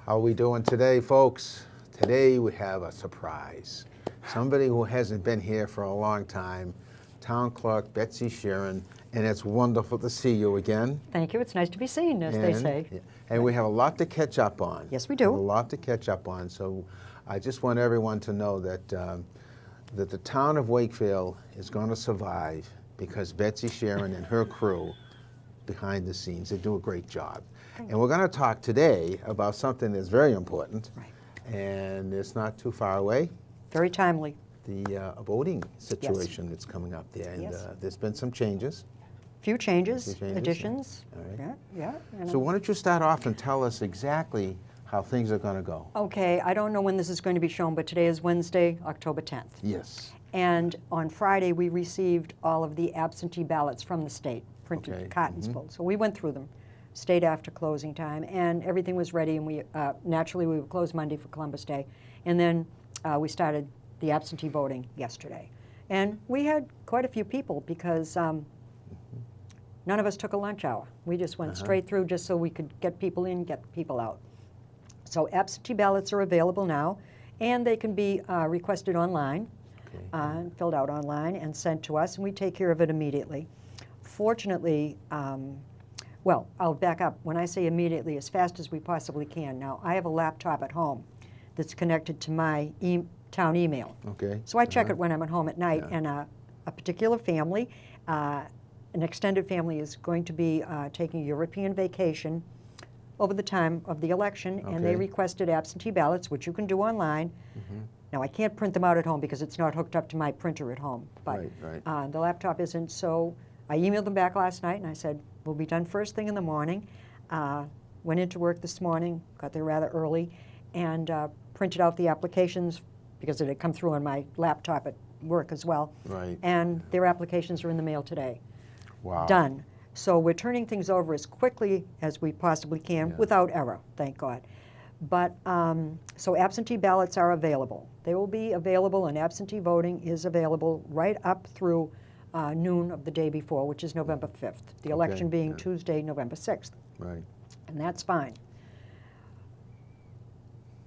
How are we doing today, folks? Today we have a surprise. Somebody who hasn't been here for a long time, Town Clerk Betsy Sharon, and it's wonderful to see you again. Thank you. It's nice to be seen, as they say. And we have a lot to catch up on. Yes, we do. We have a lot to catch up on. So I just want everyone to know that that the town of Wakefield is going to survive because Betsy Sharon and her crew behind the scenes, they do a great job. And we're going to talk today about something that's very important, Right. and it's not too far away. Very timely. The voting situation that's coming up there, and Yes. there's been some changes. Few changes, Few changes, additions. yeah. All right. Yeah. So why don't you start off and tell us exactly how things are going to go? Okay, I don't know when this is going to be shown, but today is Wednesday, October 10th. Yes. And on Friday, we received all of the absentee ballots from the state, printed Okay. cartons full. So we went through them, stayed after closing time, and everything was ready. And we naturally, we were closed Monday for Columbus Day. And then we started the absentee voting yesterday. And we had quite a few people because none of us took a lunch hour. We just went straight through just so we could get people in, get people out. So absentee ballots are available now, and they can be requested online, filled out online, and sent to us, and we take care of it immediately. Fortunately, well, I'll back up. When I say immediately, as fast as we possibly can. Now, I have a laptop at home that's connected to my town email. Okay. So I check it when I'm at home at night, Yeah. and a particular family, an extended family, is going to be taking a European vacation over the time of the election, and they Okay. requested absentee ballots, which you can do online. Now, I can't print them out at home because it's not hooked up to my printer at home, but Right. the laptop isn't. So I emailed them back last night, and I said, we'll be done first thing in the morning. Went into work this morning, got there rather early, and printed out the applications because it had come through on my laptop at work as well. Right. And their applications are in the mail today. Wow. Done. So we're turning things over as quickly as we possibly can without error, thank God. But so absentee ballots are available. They will be available, and absentee voting is available right up through noon of the day before, which is November 5th, the election being Tuesday, November 6th. Right. And that's fine.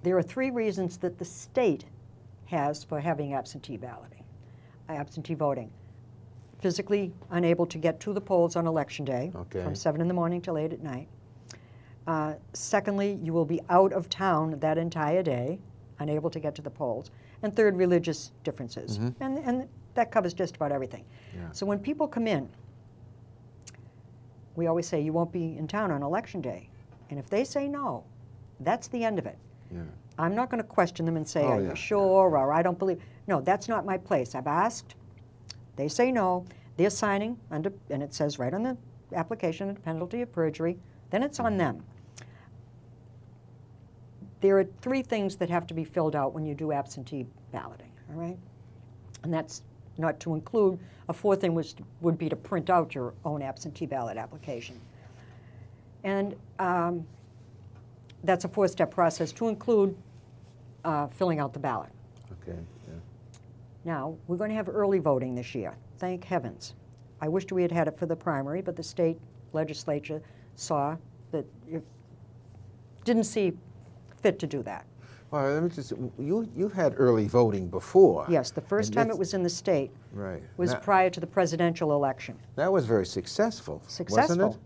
There are 3 reasons that the state has for having absentee voting. Physically unable to get to the polls on election day from 7 in the morning till 8 at night. Secondly, you will be out of town that entire day, unable to get to the polls. And third, religious differences. And that covers just about everything. Yeah. So when people come in, we always say, you won't be in town on election day. And if they say no, that's the end of it. Yeah. I'm not going to question them and say, are yeah. you sure, or I don't believe. No, that's not my place. I've asked. They say no. They're signing under, and it says right on the application, under penalty of perjury. Then it's on them. There are 3 things that have to be filled out when you do absentee balloting, all right? And that's not to include, a 4th thing would be to print out your own absentee ballot application. And that's a 4-step process to include filling out the ballot. Okay. Yeah. Now, we're going to have early voting this year, thank heavens. I wished we had had it for the primary, but the state legislature saw that it didn't see fit to do that. Well, let me just, you've had early voting before. Yes, the first time it was in the state was That, prior to the presidential election. that was very successful, Successful. wasn't it?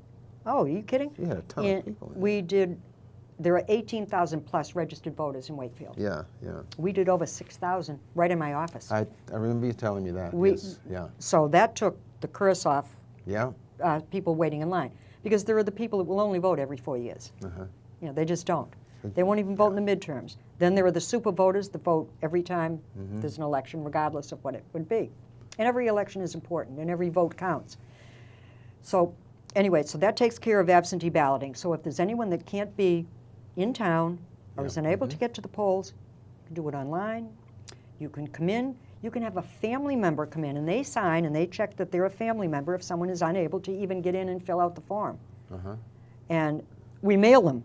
Oh, are you kidding? You had a ton of people in We did, there are 18,000 plus registered voters in Wakefield. Yeah, yeah. We did over 6,000 right in my office. I remember you telling me that. We- Yes. Yeah. So that took the curse off Yeah. people waiting in line. Because there are the people that will only vote every 4 years. You know, they just don't. They won't even vote in the midterms. Then there are the super voters that vote every time there's an election, regardless of what it would be. And every election is important, and every vote counts. So anyway, so that takes care of absentee balloting. So if there's anyone that can't be in town or is unable to get to the polls, you can do it online. You can come in. You can have a family member come in, and they sign, and they check that they're a family member if someone is unable to even get in and fill out the form. And we mail them.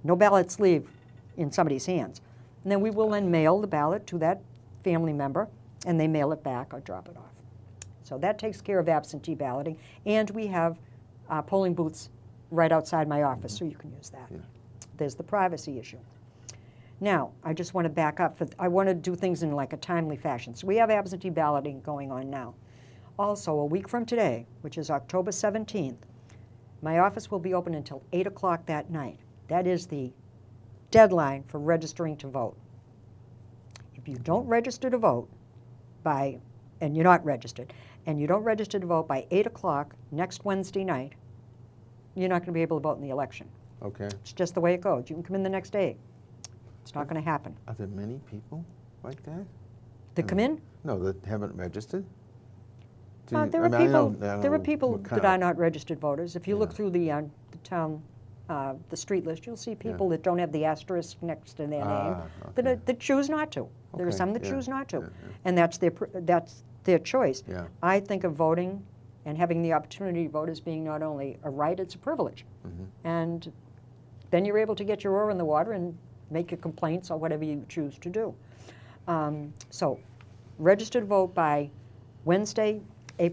No ballots leave in somebody's hands. And then we will then mail the ballot to that family member, and they mail it back or drop it off. So that takes care of absentee balloting. And we have polling booths right outside my office, so you can use that. There's the privacy issue. Now, I just want to back up. I want to do things in like a timely fashion. So we have absentee balloting going on now. Also, a week from today, which is October 17th, my office will be open until 8 o'clock that night. That is the deadline for registering to vote. If you don't register to vote and you're not registered, and you don't register to vote by 8 o'clock next Wednesday night, you're not going to be able to vote in the election. Okay. It's just the way it goes. You can come in the next day. It's not going to happen. Are there many people like that? That come in? No, that haven't registered? There are people that are not registered voters. If you look through the town, the street list, you'll see people that don't have the asterisk next to their name that choose not to. There are some that choose not to, and that's their choice. Yeah. I think of voting and having the opportunity to vote as being not only a right, it's a privilege. And then you're able to get your oar in the water and make your complaints or whatever you choose to do. So register to vote by Wednesday,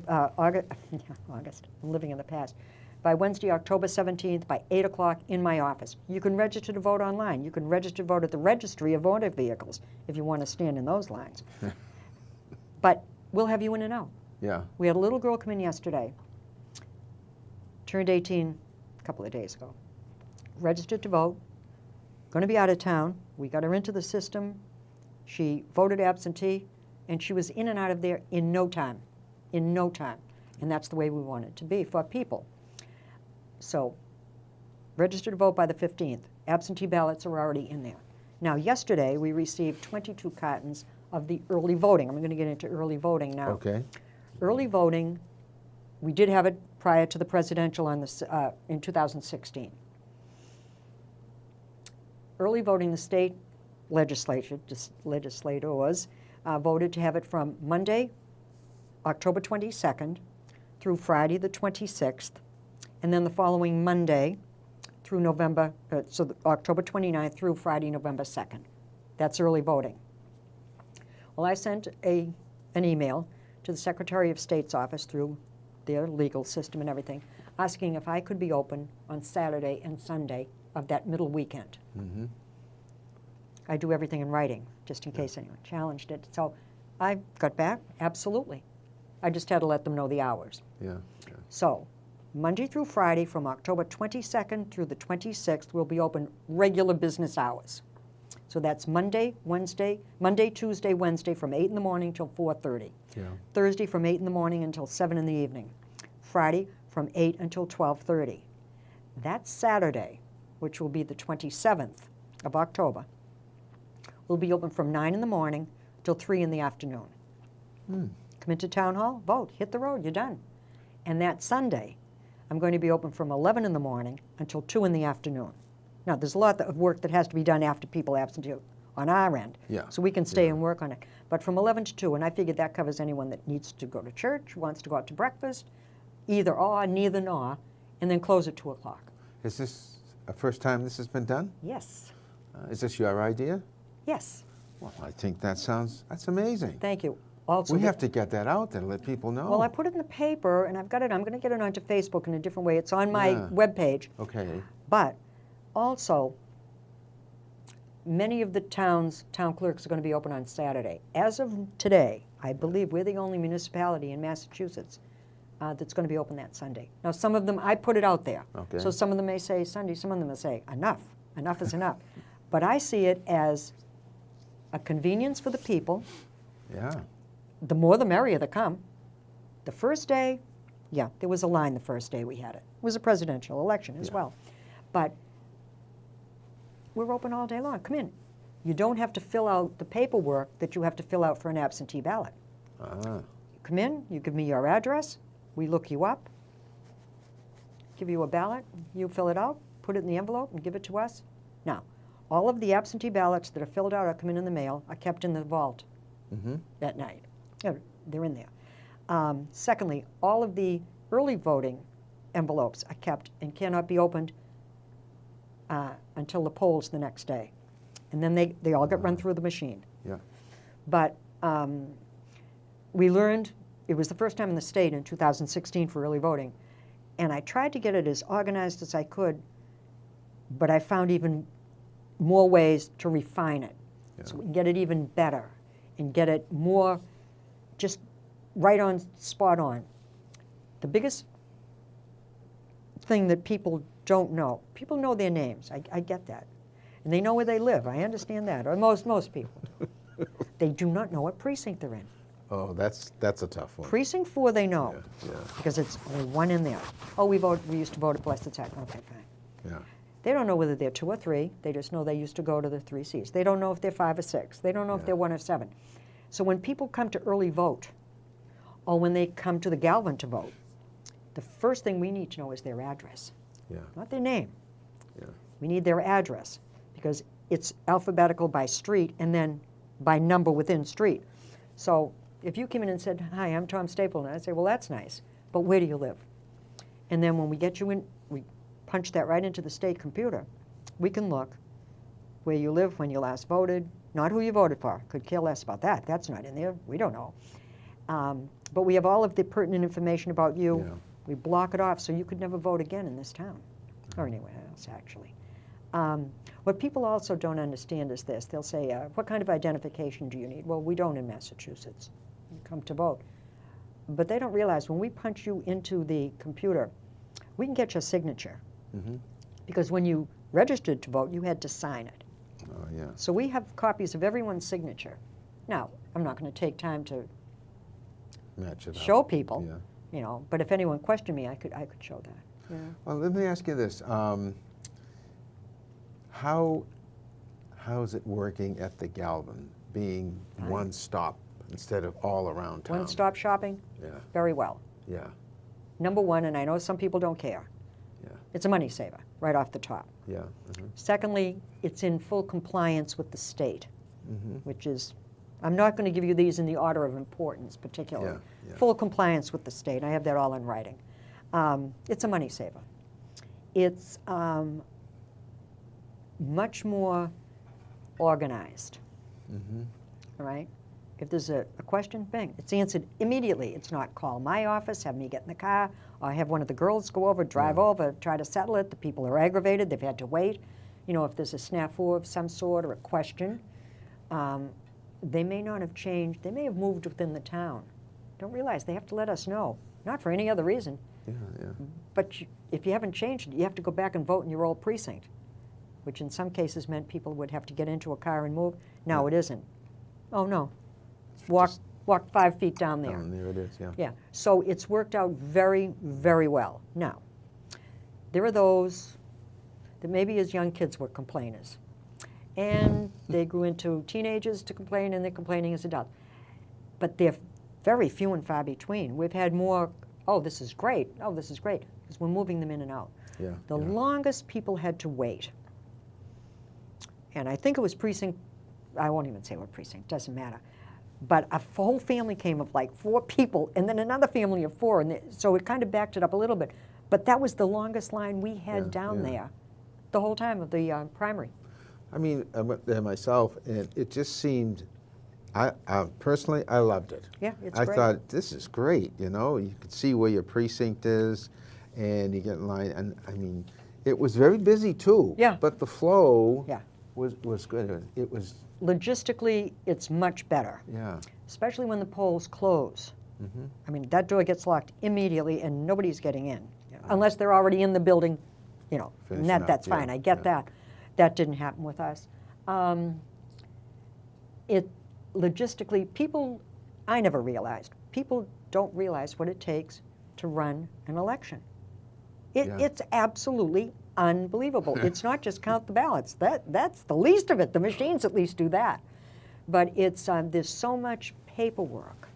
August, I'm living in the past. By Wednesday, October 17th, by 8 o'clock in my office. You can register to vote online. You can register to vote at the registry of motor vehicles if you want to stand in those lines. But we'll have you in and out. Yeah. We had a little girl come in yesterday, turned 18 a couple of days ago, registered to vote, going to be out of town. We got her into the system. She voted absentee, and she was in and out of there in no time. In no time. And that's the way we want it to be for people. So, register to vote by the 15th. Absentee ballots are already in there. Now, yesterday we received 22 cartons of the early voting. I'm going to get into early voting now. Okay. Early voting, we did have it prior to the presidential in 2016. Early voting, the state legislators voted to have it from Monday, October 22nd, through Friday the 26th, and then the following Monday through October 29th through Friday, November 2nd. That's early voting. Well, I sent an email to the Secretary of State's office through their legal system and everything, asking if I could be open on Saturday and Sunday of that middle weekend. I do everything in writing, just in case anyone challenged it. So I got back, absolutely. I just had to let them know the hours. Yeah. So Monday through Friday from October 22nd through the 26th will be open regular business hours. So that's Monday, Tuesday, Wednesday from 8 in the morning till 4:30. Yeah. Thursday from 8 in the morning until 7 in the evening. Friday from 8 until 12:30. That Saturday, which will be the 27th of October, will be open from 9 in the morning till 3 in the afternoon. Come into town hall, vote, hit the road, you're done. And that Sunday, I'm going to be open from 11 in the morning until 2 in the afternoon. Now, there's a lot of work that has to be done after people absentee on our end, so we can stay and work on it. But from 11 to 2, and I figured that covers anyone that needs to go to church, wants to go out to breakfast, either or, neither nor, and then close at 2 o'clock. Is this a first time this has been done? Yes. Is this your idea? Yes. Well, I think that's amazing. Thank you. Also, we have to get that out there and let people know. Well, I put it in the paper, and I'm going to get it onto Facebook in a different way. It's on my webpage. Okay. But also, many of the town clerks are going to be open on Saturday. As of today, I believe we're the only municipality in Massachusetts that's going to be open that Sunday. Now, some of them, I put it out there. Okay. So some of them may say Sunday, some of them may say enough. Enough is enough. But I see it as a convenience for the people. Yeah. The more the merrier that come. The first day, there was a line the first day we had it. It was a presidential election as well. But we're open all day long. Come in. You don't have to fill out the paperwork that you have to fill out for an absentee ballot. You come in, you give me your address, we look you up, give you a ballot, you fill it out, put it in the envelope, and give it to us. Now, all of the absentee ballots that are filled out or come in the mail are kept in the vault that night. They're in there. Secondly, all of the early voting envelopes are kept and cannot be opened until the polls the next day. And then they all get run through the machine. Yeah. But we learned, it was the first time in the state in 2016 for early voting, and I tried to get it as organized as I could, but I found even more ways to refine it, Yeah. so we can get it even better and get it more just right on, spot on. The biggest thing that people don't know, people know their names, I get that. And they know where they live, I understand that, or most people. They do not know what precinct they're in. Oh, that's a tough one. Precinct 4 they know, Yeah, yeah, because it's only one in there. Oh, we used to vote at Blessed Sacrament, okay, fine. yeah. They don't know whether they're 2 or 3, they just know they used to go to the 3 seats. They don't know if they're 5 or 6, they don't know if Yeah. they're 1 or 7. So when people come to early vote, or when they come to the Galvin to vote, the first thing we need to know is their address, Yeah, not their name. yeah, We need their address, because it's alphabetical by street and then by number within street. So if you came in and said, "Hi, I'm Tom Stapleton," I'd say, "Well, that's nice, but where do you live?" And then when we get you in, we punch that right into the state computer. We can look where you live, when you last voted, not who you voted for. Could care less about that. That's not in there. We don't know. But we have all of the pertinent information about you. Yeah. We block it off so you could never vote again in this town, or anywhere else, actually. What people also don't understand is this. They'll say, what kind of identification do you need? Well, we don't in Massachusetts. You come to vote. But they don't realize when we punch you into the computer, we can get your signature. Mm-hmm. Because when you registered to vote, you had to sign it. Oh, yeah. So we have copies of everyone's signature. Now, I'm not going to take time to Match it up. show people, Yeah. you know, but if anyone questioned me, I could show that. Yeah. Well, let me ask you this. How's it working at the Galvin, being Fine. one stop instead of all around town? One-stop shopping, Yeah, very well. yeah, Number one, and I know some people don't care, yeah, it's a money saver right off the top. yeah. Mm-hmm. Secondly, it's in full compliance with the state, Mm-hmm. which is, I'm not going to give you these in the order of importance particularly. Yeah, yeah. Full compliance with the state. I have that all in writing. It's a money saver. It's much more organized, Mm-hmm. all right? If there's a question, bang, it's answered immediately. It's not call my office, have me get in the car, or have one of the girls go over, drive Yeah. over, try to settle it. The people are aggravated, they've had to wait. You know, if there's a snafu of some sort or a question, they may not have changed, they may have moved within the town. Don't realize they have to let us know, not for any other reason. Yeah, yeah. But if you haven't changed it, you have to go back and vote in your old precinct, which in some cases meant people would have to get into a car and move. Now Yeah. it isn't. Oh, no. Walk 5 feet down there. Oh, there it is, yeah. Yeah, so it's worked out very, very well. Now, there are those that maybe as young kids were complainers, and they grew into teenagers to complain, and they're complaining as adults. But they're very few and far between. We've had more, oh, this is great, oh, this is great, because we're moving them in and out. Yeah, The yeah. longest people had to wait, and I think it was precinct, I won't even say what precinct, doesn't matter, but a whole family came of like 4 people, and then another family of 4, and so it kind of backed it up a little bit. But that was the longest line we had Yeah, down yeah. there the whole time of the primary. I mean, I went there myself, and it just seemed, I personally, I loved it. Yeah, it's I great. thought, this is great, you know? You could see where your precinct is, and you get in line, and I mean, it was very busy too. Yeah. But the flow Yeah. was good. It was, Logistically, it's much better, yeah. especially when the polls close. Mm-hmm. I mean, that door gets locked immediately, and nobody's getting in, unless they're already in the building, you know, and Finishing up, that's yeah, fine. I get yeah. that. That didn't happen with us. It logistically, people, I never realized, people don't realize what it takes to run an election. Yeah. It's absolutely unbelievable. It's not just count the ballots. That's the least of it. The machines at least do that. But it's there's so much paperwork.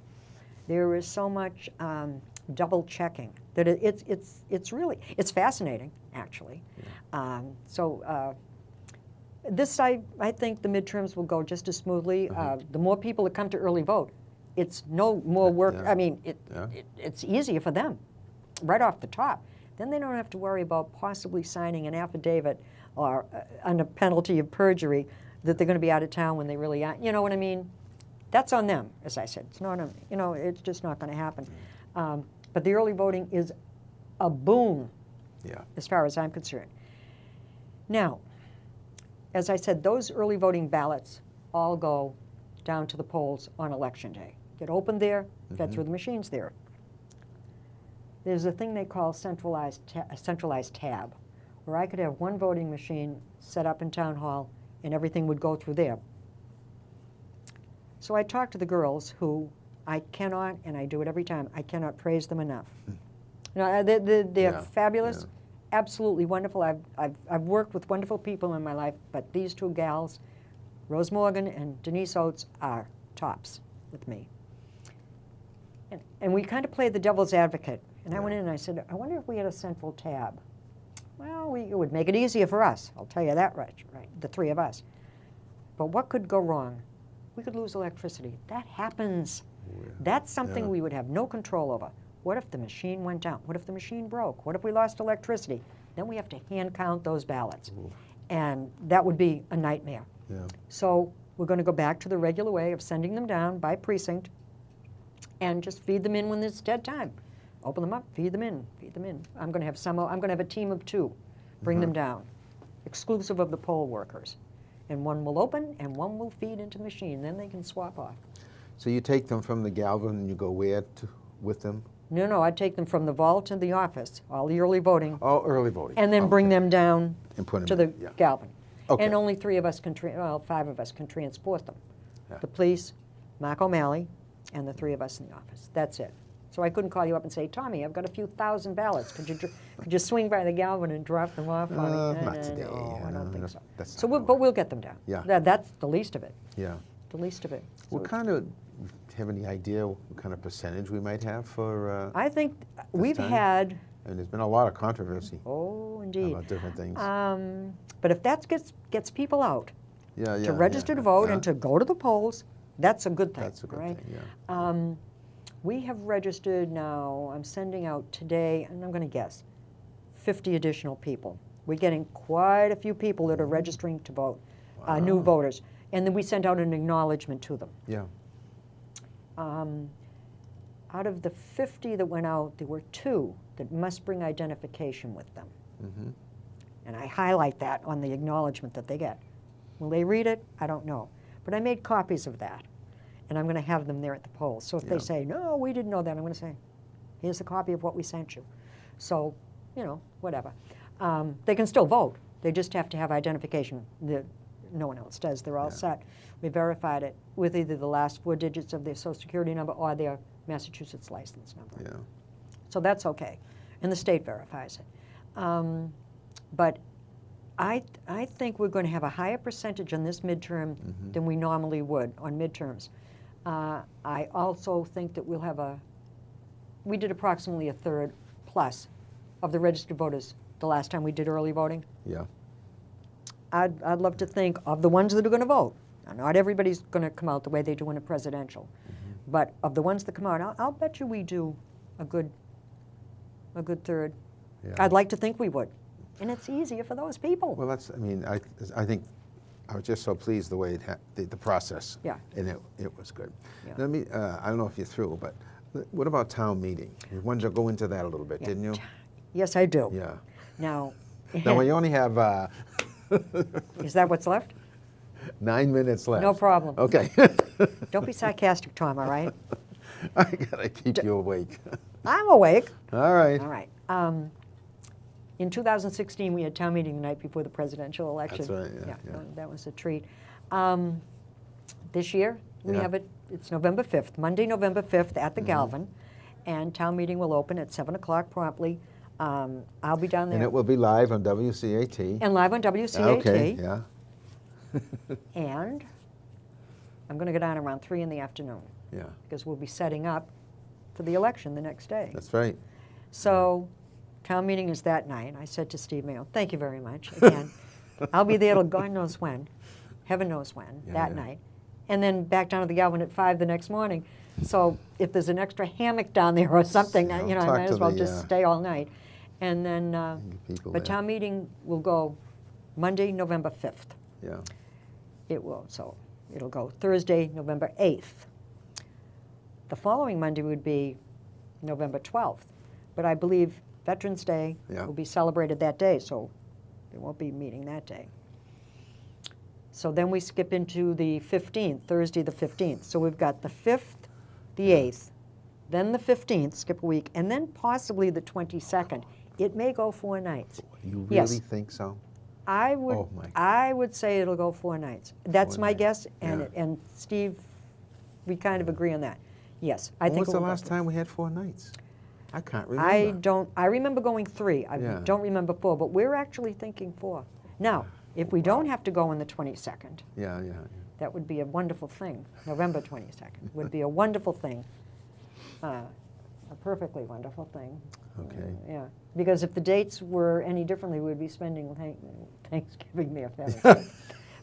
There is so much double checking that it's really, it's fascinating, actually. This, I think the midterms will go just as smoothly. The more people that come to early vote, it's no more work. Yeah. I mean, Yeah. it's easier for them right off the top. Then they don't have to worry about possibly signing an affidavit or under penalty of perjury that they're going to be out of town when they really aren't. You know what I mean? That's on them, as I said. It's not on, you know, it's just not going to happen. But the early voting is a boon Yeah. as far as I'm concerned. Now, as I said, those early voting ballots all go down to the polls on election day. Get opened there, fed through the machines there. There's a thing they call a centralized tab, where I could have one voting machine set up in town hall and everything would go through there. So I talked to the girls who I cannot, and I do it every time, I cannot praise them enough. You know, they're fabulous, absolutely wonderful. I've worked with wonderful people in my life, but these two gals, Rose Morgan and Denise Oates, are tops with me. And we kind of played the devil's advocate. And I went in and I said, I wonder if we had a central tab. Well, it would make it easier for us. I'll tell you that right, the three of us. But what could go wrong? We could lose electricity. That happens. That's something we would have no control over. What if the machine went down? What if the machine broke? What if we lost electricity? Then we have to hand count those ballots. And that would be a nightmare. So we're going to go back to the regular way of sending them down by precinct and just feed them in when it's dead time. Open them up, feed them in, feed them in. I'm going to have a team of 2, bring them down, exclusive of the poll workers. And one will open and one will feed into the machine. Then they can swap off. So you take them from the Galvin and you go where with them? No, I'd take them from the vault to the office, all the early voting. Oh, early voting. And then bring them down and put them to the Galvin. Okay. And only 3 of us can, 5 of us can transport them. The police, Mark O'Malley, and the 3 of us in the office. That's it. So I couldn't call you up and say, Tommy, I've got a few thousand ballots. Could you swing by the Galvin and drop them off on me? Not today. No, I don't think so. So but we'll get them down. Yeah. That's the least of it. Yeah. The least of it. What kind of, have any idea what kind of percentage we might have for I think we've time? had. And there's been a lot of controversy Oh, indeed. about different things. But if that gets people out to register to vote and to go to the polls, that's a good thing. That's a good right? thing, yeah. We have registered now, I'm sending out today, and I'm going to guess, 50 additional people. We're getting quite a few people that are registering to vote, new voters. And then we sent out an acknowledgement to them. Yeah. Out of the 50 that went out, there were 2 that must bring identification with them. And I highlight that on the acknowledgement that they get. Will they read it? I don't know. But I made copies of that. And I'm going to have them there at the polls. So if they say, no, we didn't know that, I'm going to say, here's a copy of what we sent you. So, you know, whatever. They can still vote. They just have to have identification. No one else does. They're all set. We verified it with either the last 4 digits of their Social Security number or their Massachusetts license number. Yeah. So that's okay. And the state verifies it. But I think we're going to have a higher percentage on this midterm than we normally would on midterms. I also think that we'll have we did approximately a third plus of the registered voters the last time we did early voting. Yeah. I'd love to think of the ones that are going to vote. Now, not everybody's going to come out the way they do in a presidential, but of the ones that come out, I'll bet you we do a good third. Yeah. I'd like to think we would, and it's easier for those people. Well, I think I was just so pleased the way the process. Yeah. And it was good. Yeah. Let me. I don't know if you're through, but what about town meeting? You wanted to go into that a little bit, didn't you? Yes, I do. Yeah. Now. Now we only have. Is that what's left? 9 minutes left. No problem. Okay. Don't be sarcastic, Tom, all right? I gotta keep you awake. I'm awake. All right. All right. In 2016, we had town meeting the night before the presidential election. That's right, yeah. That was a treat. This year, we Yeah. have it's November 5th, Monday, November 5th at the Galvin, and town meeting will open at 7 o'clock promptly. I'll be down there. And it will be live on WCAT. And live on WCAT. Okay, yeah. And I'm going to go down around 3 in the afternoon Yeah, because we'll be setting up for the election the next day. that's right. So town meeting is that night. I said to Steve Mayo, thank you very much. Again, I'll be there till God knows when, heaven knows when, that night. And then back down to the Galvin at 5 the next morning. So if there's an extra hammock down there or something, I might as well just stay all night. And then, but town meeting will go Monday, November 5th. Yeah. It will, so it'll go Thursday, November 8th. The following Monday would be November 12th. But I believe Veterans Day will be celebrated that day, so there won't be a meeting that day. So then we skip into the 15th, Thursday the 15th. So we've got the 5th, the 8th, then the 15th, skip a week, and then possibly the 22nd. It may go 4 nights. You really Yes. think so? I would, Oh, my God. I would say it'll go 4 nights. That's 4 my nights, guess, and yeah. and Steve, we kind of agree on that. Yes, I When think was it the will go last 4. time we had 4 nights? I can't remember. I remember going 3. I Yeah. don't remember 4, but we're actually thinking 4. Now, if we don't have to go on the 22nd, Yeah, yeah. that would be a wonderful thing. November 22nd would be a wonderful thing. A perfectly wonderful thing. Okay. Yeah, because if the dates were any differently, we'd be spending Thanksgiving there fairly.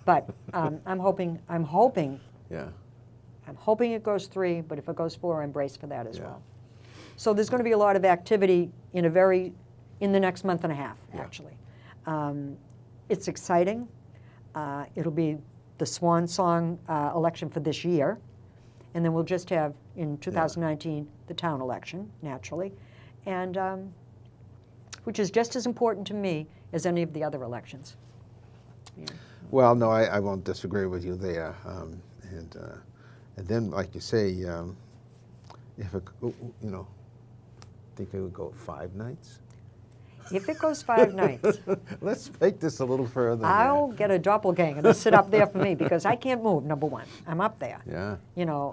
But I'm hoping Yeah. it goes 3, but if it goes 4, I'm braced for that as Yeah. well. So there's going to be a lot of activity in the next month and a half, Yeah. actually. It's exciting. It'll be the swan song election for this year. And then we'll just have, in 2019, the town election, naturally, and which is just as important to me as any of the other elections. Yeah. Well, no, I won't disagree with you there. And then, like you say, if it, think it would go 5 nights? If it goes 5 nights, Let's make this a little further. I'll get a doppelganger to sit up there for me because I can't move, number one. I'm up there. Yeah.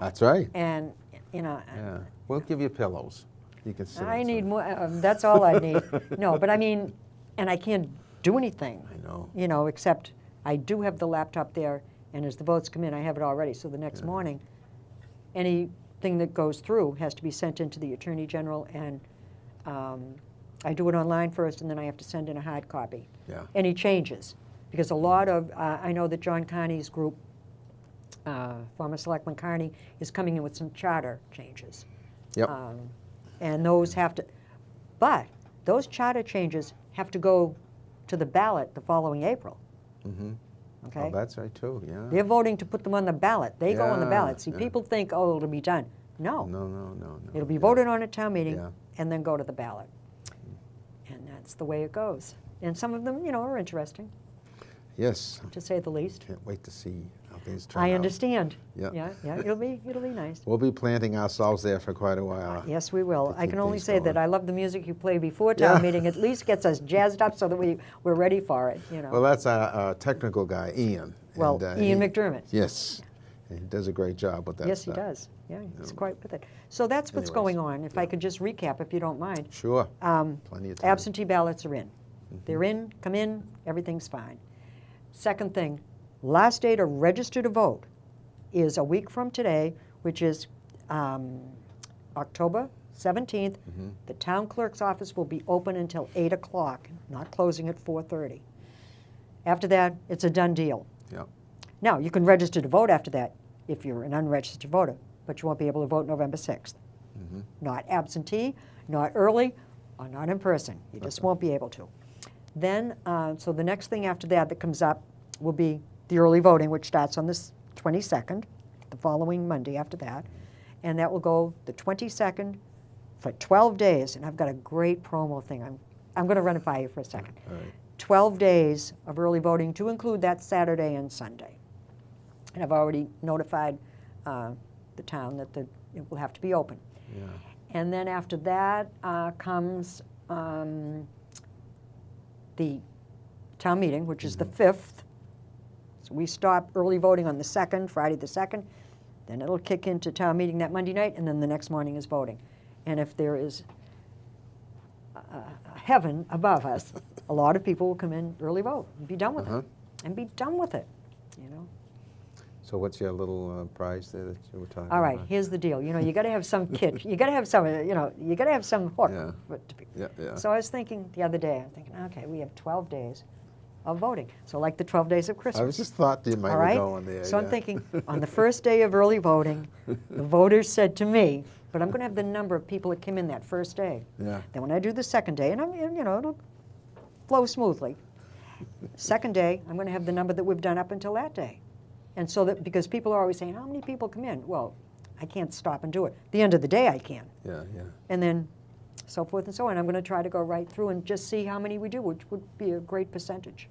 That's right. And, Yeah. We'll give you pillows. You can sit I on need some. more, that's all I need. No, but I mean, and I can't do anything. I know. Except I do have the laptop there, and as the votes come in, I have it already. So the next morning, anything that goes through has to be sent into the Attorney General, and I do it online first, and then I have to send in a hard copy. Yeah. Any changes, because a lot of, I know that John Carney's group, former Selectman Carney, is coming in with some charter changes. Yep. And those have to, but those charter changes have to go to the ballot the following April. Mm-hmm. Okay? Oh, that's right, too, yeah. They're voting to put them on the ballot. They go on the Yeah, ballot. See, yeah. people think, oh, it'll be done. No. No. It'll be Yeah. voted on at town meeting Yeah. and then go to the ballot. And that's the way it goes. And some of them, are interesting, Yes. to say the least. Can't wait to see how things turn out. I understand. Yeah. Yeah, it'll be nice. We'll be planting ourselves there for quite a while. Yes, we will. to I keep can only things say that going. I love the music you play before town Yeah. meeting. At least gets us jazzed up so that we're ready for it, Well, that's our technical guy, Ian. Well, And, Ian he- McDermott. Yes. And he does a great job with that Yes, stuff. he does. Yeah, he's Yeah. quite with it. So that's what's Anyways, going on. If I could just recap, if you don't mind. Sure. Plenty of time. Absentee ballots are in. They're in, come in, everything's fine. Second thing, last day to register to vote is a week from today, which is October 17th. The town clerk's office will be open until 8 o'clock, not closing at 4:30. After that, it's a done deal. Yeah. Now, you can register to vote after that if you're an unregistered voter, but you won't be able to vote November 6th. Not absentee, not early, or not in person. You just won't be able to. Then, so the next thing after that comes up will be the early voting, which starts on the 22nd, the following Monday after that. And that will go the 22nd for 12 days. And I've got a great promo thing. I'm going to run it by you for a second. All right. 12 days of early voting to include that Saturday and Sunday. And I've already notified the town that it will have to be open. Yeah. And then after that comes the town meeting, which is the 5th. So we stop early voting on the 2nd, Friday the 2nd. Then it'll kick into town meeting that Monday night, and then the next morning is voting. And if there is heaven above us, a lot of people will come in early vote and be done with it. And be done with it, So what's your little prize there that you were talking about? All right, here's the deal. You got to have some kitsch. You got to have some, you got to have some hook. Yeah. For it to be. Yeah. So I was thinking the other day, I'm thinking, okay, we have 12 days of voting. So like the 12 days of Christmas. I was just thought you might all be right? going there. So I'm yeah. thinking, on the first day of early voting, the voters said to me, but I'm going to have the number of people that came in that first day. Yeah. Then when I do the second day, and it'll flow smoothly. Second day, I'm going to have the number that we've done up until that day. And so that, because people are always saying, how many people come in? Well, I can't stop and do it. The end of the day, I can. Yeah. And then so forth and so on. I'm going to try to go right through and just see how many we do, which would be a great percentage.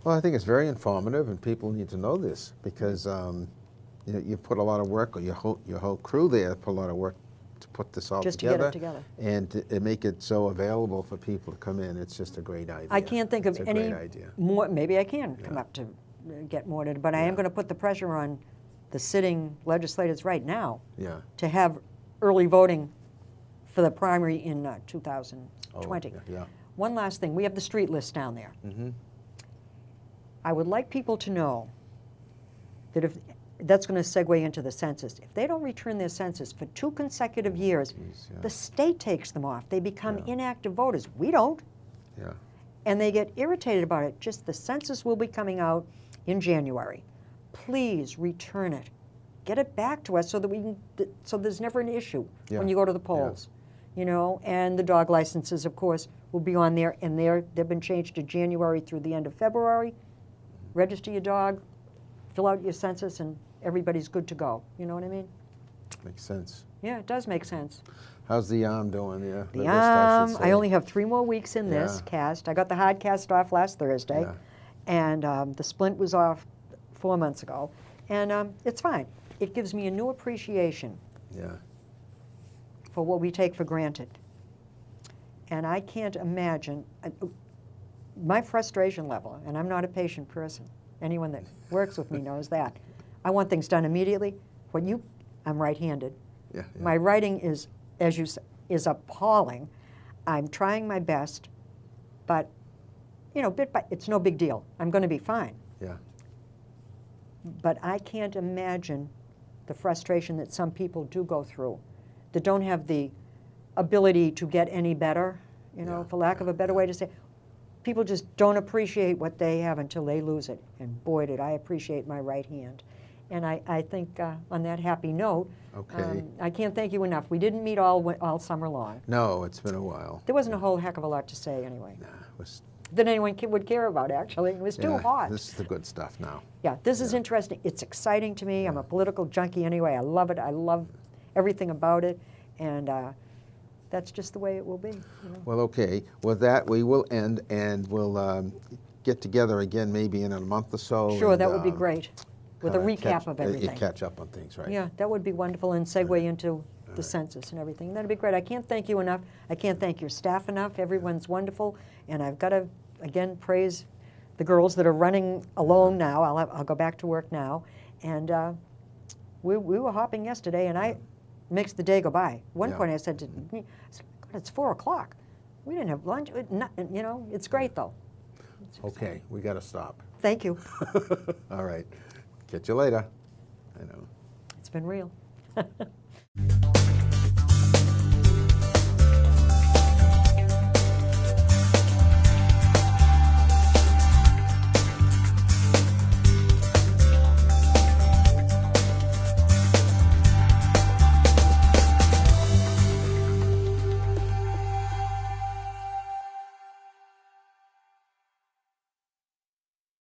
Well, I think it's very informative, and people need to know this because you put a lot of work, or your whole crew there put a lot of work to put this all Just together. to get it together. And to make it so available for people to come in. It's just a great idea. I can't think of It's a any great idea. more, maybe I can come up to get more, but I am going to put the pressure on the sitting legislators right now Yeah. to have early voting for the primary in 2020. Oh, yeah. One last thing, we have the street list down there. Mm-hmm. I would like people to know that if, that's going to segue into the census. If they don't return their census for 2 consecutive years, Geez, yeah. the state takes them off. They become Yeah. inactive voters. We don't. Yeah. And they get irritated about it. Just the census will be coming out in January. Please return it. Get it back to us so that we can, so there's never an issue Yeah. when you go to the polls. You know, and the dog licenses, of course, will be on there, and they've been changed to January through the end of February. Register your dog, fill out your census, and everybody's good to go. You know what I mean? Makes sense. Yeah, it does make sense. How's the arm doing? Yeah. The list, I should I say. only have 3 more weeks in this Yeah. cast. I got the hard cast off last Thursday, Yeah. and the splint was off 4 months ago. And it's fine. It gives me a new appreciation Yeah. for what we take for granted. And I can't imagine my frustration level, and I'm not a patient person. Anyone that works with me knows that. I want things done immediately. I'm right-handed. Yeah. Yeah. My writing is, as you say, is appalling. I'm trying my best, but you know, it's no big deal. I'm going to be fine. Yeah. But I can't imagine the frustration that some people do go through that don't have the ability to get any better, you know, Yeah, for lack of a better way to say it. People just don't appreciate what they have until they lose it. And boy, did I appreciate my right hand. And I think on that happy note, Okay. I can't thank you enough. We didn't meet all summer long. No, it's been a while. There wasn't a whole heck of a lot to say anyway, Nah, it was, that anyone would care about, actually. It was too yeah, hot. This is the good stuff now. Yeah, this is interesting. It's exciting to me. I'm a political junkie anyway. I love it. I love everything about it. And that's just the way it will be. You know? Well, okay. With that, we will end, and we'll get together again maybe in a month or so. Sure, and, that would be great. With a kinda recap of everything. Catch up on things, right? Yeah, that would be wonderful, and segue into the right. census and everything. That'd be great. I can't thank you enough. I can't thank your staff enough. Everyone's wonderful, and I've got to again praise the girls that are running alone now. I'll go back to work now, and we were hopping yesterday, and it makes the day go by. One Yeah. point I said to me, God, it's 4 o'clock. We didn't have lunch. You know, it's great though. It's Okay, we got to stop. Thank you. All right. Catch you later. I know. It's been real.